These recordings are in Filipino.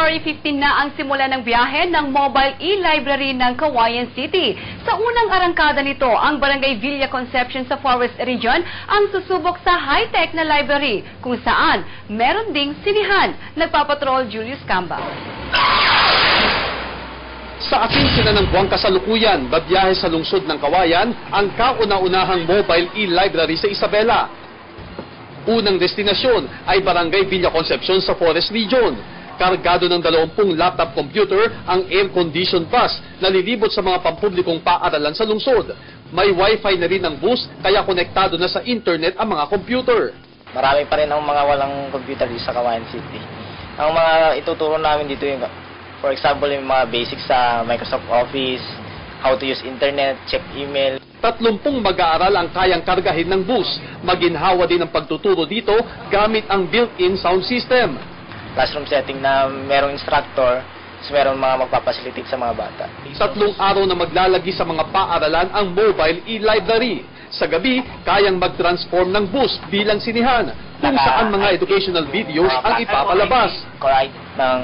February 15 na ang simula ng biyahe ng mobile e-library ng Cauayan City. Sa unang arangkada nito, ang Barangay Villa Conception sa Forest Region ang susubok sa high-tech na library kung saan meron ding sinihan. Nagpapatrol Julius Camba. Sa 15 ng buwang kasalukuyan, babiyahe sa lungsod ng Cauayan ang kauna-unahang mobile e-library sa Isabela. Unang destinasyon ay Barangay Villa Concepcion sa Forest Region. Kargado ng 20 laptop computer ang air-conditioned bus na lilibot sa mga pampublikong paaralan sa lungsod. May wifi na rin ang bus kaya konektado na sa internet ang mga computer. Marami pa rin ang mga walang computer dito sa Cauayan City. Ang mga ituturo namin dito yung, for example, yung mga basics sa Microsoft Office, how to use internet, check email. 30 mag-aaral ang kayang kargahin ng bus. Maginhawa din ang pagtuturo dito gamit ang built-in sound system. Classroom setting na merong instructor, so merong mga magpapacilitate sa mga bata. 3 araw na maglalagi sa mga paaralan ang mobile e-library. Sa gabi, kayang mag-transform ng bus bilang sinihan, kung saan mga educational videos ang ipapalabas. Correct.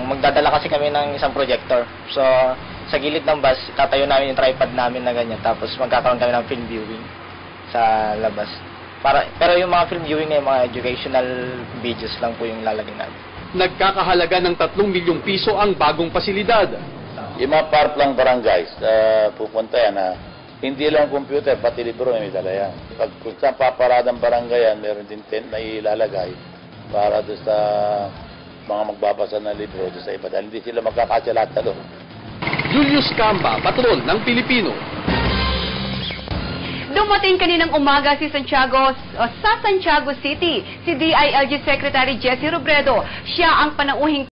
Magdadala kasi kami ng isang projector. So, sa gilid ng bus, tatayo namin yung tripod namin na ganyan. Tapos magkakaroon kami ng film viewing sa labas. Pero yung mga film viewing na yung mga educational videos lang po yung lalagyan namin. Nagkakahalaga ng 3 milyong piso ang bagong pasilidad. Yung mga park lang barangays, pupunta yan na hindi lang computer, pati libro may dala yan. Pag kung saan paparadang barangay yan, meron din tent na ilalagay para doon sa mga magbabasa ng libro doon sa iba. Dahil hindi sila magkakasya lahat talo. Julius Camba, Patrol ng Pilipino. Dumating kaninang umaga sa Santiago City, si DILG Secretary Jessie Robredo. Siya ang panauhing